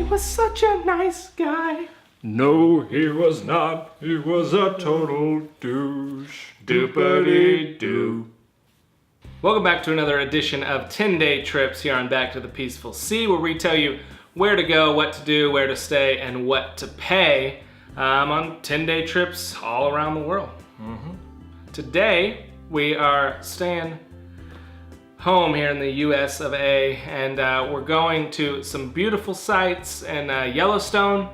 was such a nice guy. No, he was not. He was a total douche. Doopity-doo. Welcome back to another edition of 10-Day Trips here on Back to the Peaceful Sea, where we tell you where to go, what to do, where to stay, and what to pay on 10-day trips all around the world. Today, we are staying home here in the US of A, and we're going to some beautiful sites in Yellowstone,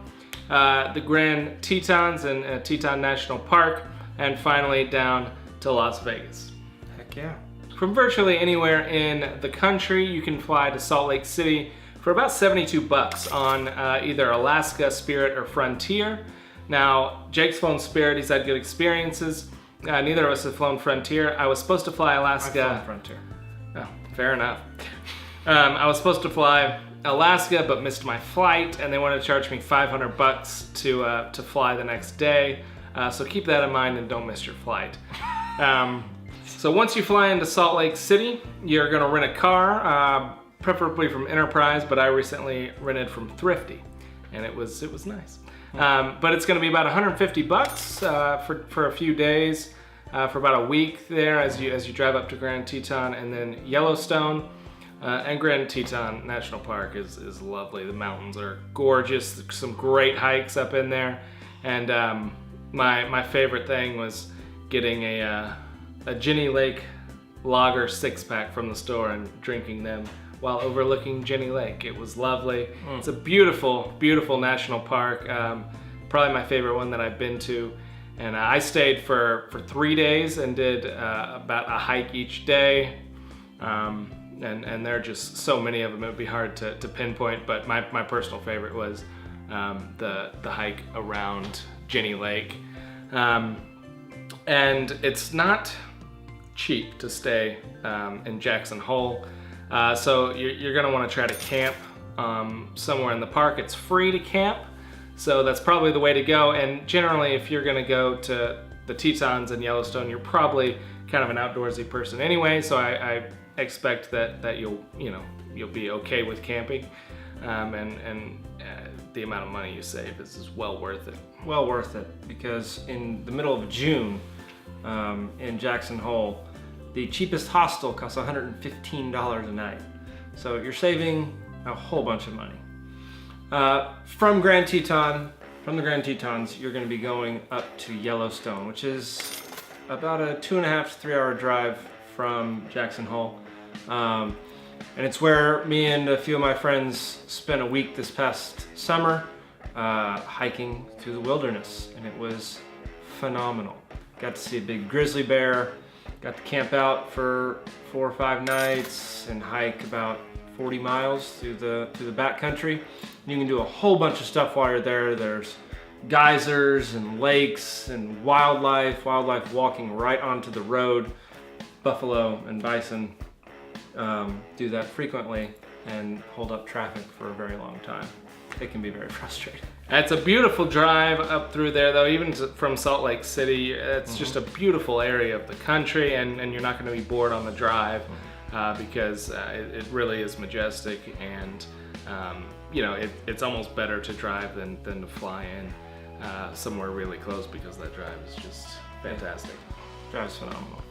the Grand Tetons and Teton National Park, and finally down to Las Vegas. Heck yeah. From virtually anywhere in the country, you can fly to Salt Lake City for about $72 on either Alaska, Spirit, or Frontier. Now, Jake's flown Spirit, he's had good experiences. Neither of us have flown Frontier. I was supposed to fly Alaska. I've flown Frontier. Oh, fair enough. I was supposed to fly Alaska, but missed my flight, and they wanted to charge me $500 to fly the next day. So keep that in mind and don't miss your flight. So once you fly into Salt Lake City, you're gonna rent a car, preferably from Enterprise, but I recently rented from Thrifty, and it was nice. But it's gonna be about $150 for a few days, for about a week there as you drive up to Grand Teton and then Yellowstone. And Grand Teton National Park is lovely. The mountains are gorgeous. There's some great hikes up in there, and my favorite thing was getting a Jenny Lake lager 6-pack from the store and drinking them while overlooking Jenny Lake. It was lovely. It's a beautiful, beautiful national park. Probably my favorite one that I've been to. And I stayed for 3 days and did about a hike each day. And there are just so many of them, it would be hard to pinpoint, but my personal favorite was the hike around Jenny Lake. And it's not cheap to stay in Jackson Hole. So you're gonna wanna try to camp somewhere in the park. It's free to camp, so that's probably the way to go. And generally, if you're gonna go to the Tetons and Yellowstone, you're probably kind of an outdoorsy person anyway, so I expect that you'll be okay with camping, and the amount of money you save is well worth it. Well worth it, because in the middle of June, in Jackson Hole, the cheapest hostel costs $115 a night. So you're saving a whole bunch of money. From the Grand Tetons, you're going to be going up to Yellowstone, which is about a 2.5 to 3 hour drive from Jackson Hole. And it's where me and a few of my friends spent a week this past summer hiking through the wilderness, and it was phenomenal. Got to see a big grizzly bear, got to camp out for 4 or 5 nights and hike about 40 miles through the backcountry. You can do a whole bunch of stuff while you're there. There's geysers and lakes and wildlife walking right onto the road. Buffalo and bison do that frequently and hold up traffic for a very long time. It can be very frustrating. It's a beautiful drive up through there, though. Even from Salt Lake City, it's just a beautiful area of the country, and you're not going to be bored on the drive because it really is majestic, and it's almost better to drive than to fly in somewhere really close, because that drive is just fantastic. Drive's phenomenal.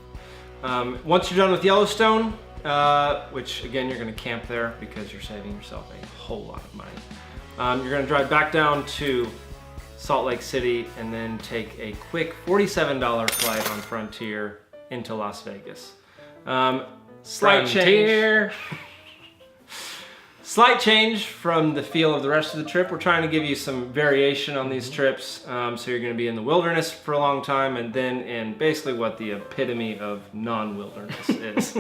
Once you're done with Yellowstone, which again you're going to camp there because you're saving yourself a whole lot of money. You're going to drive back down to Salt Lake City and then take a quick $47 flight on Frontier into Las Vegas. Slight change from the feel of the rest of the trip. We're trying to give you some variation on these trips. So you're going to be in the wilderness for a long time, and then in basically what the epitome of non-wilderness is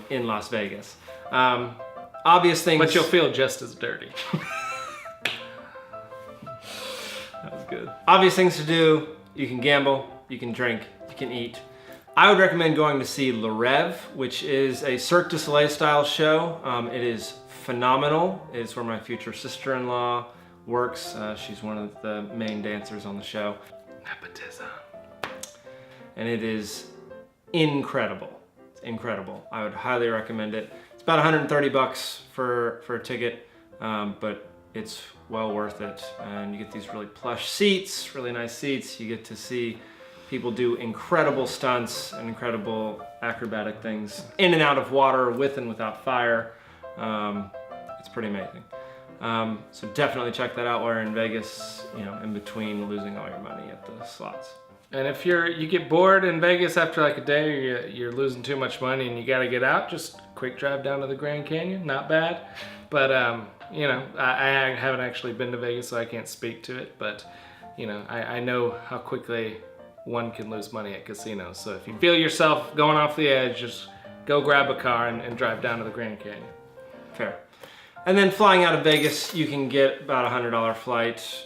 in Las Vegas. Obvious things. But you'll feel just as dirty. That was good. Obvious things to do. You can gamble, you can drink, you can eat. I would recommend going to see Le Rêve, which is a Cirque du Soleil style show. It is phenomenal. It's where my future sister-in-law works. She's one of the main dancers on the show. Nepotism. And it is incredible. It's incredible. I would highly recommend it. It's about $130 for a ticket, but it's well worth it. And you get these really plush seats, really nice seats. You get to see people do incredible stunts and incredible acrobatic things in and out of water, with and without fire. It's pretty amazing. So definitely check that out while you're in Vegas, you know, in between losing all your money at the slots. And if you get bored in Vegas after like a day, or you're losing too much money and you got to get out, just quick drive down to the Grand Canyon. Not bad. But, you know, I haven't actually been to Vegas, so I can't speak to it. But, you know, I know how quickly one can lose money at casinos. So if you feel yourself going off the edge, just go grab a car and drive down to the Grand Canyon. Fair. And then flying out of Vegas, you can get about a $100 flight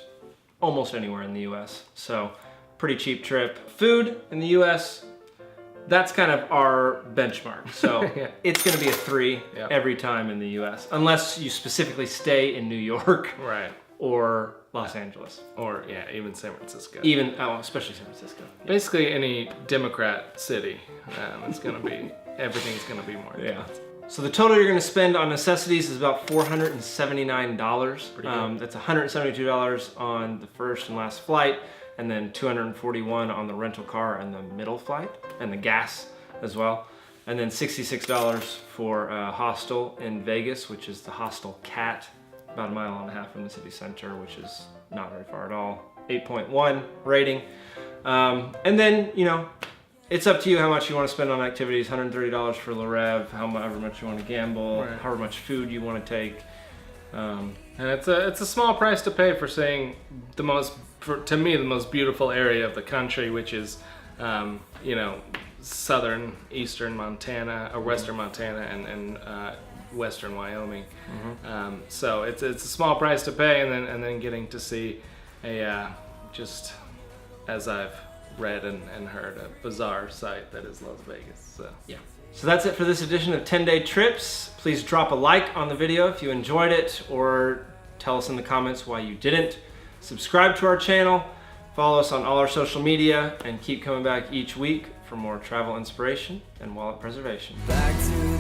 almost anywhere in the US. So pretty cheap trip. Food in the US, that's kind of our benchmark. So Yeah. It's gonna be a 3 Yep. every time in the US, unless you specifically stay in New York Right. or Los Angeles. Or, yeah, even San Francisco. Especially San Francisco. Basically any Democrat city, it's gonna be, everything's gonna be more expensive. So the total you're gonna spend on necessities is about $479. Pretty good. That's $172 on the first and last flight, and then $241 on the rental car and the middle flight, and the gas as well. And then $66 for a hostel in Vegas, which is the Hostel Cat, about 1.5 miles from the city center, which is not very far at all. 8.1 rating. And then, you know, it's up to you how much you want to spend on activities. $130 for Le Rev, however much you want to gamble, Right. however much food you want to take. And it's a small price to pay for seeing to me, the most beautiful area of the country, which is, you know, southern, eastern Montana, or western Montana, and western Wyoming. So it's a small price to pay, and then getting to see just as I've read and heard, a bizarre sight that is Las Vegas. So Yeah. So that's it for this edition of 10-Day Trips. Please drop a like on the video if you enjoyed it, or tell us in the comments why you didn't. Subscribe to our channel, follow us on all our social media, and keep coming back each week for more travel inspiration and wallet preservation. Back to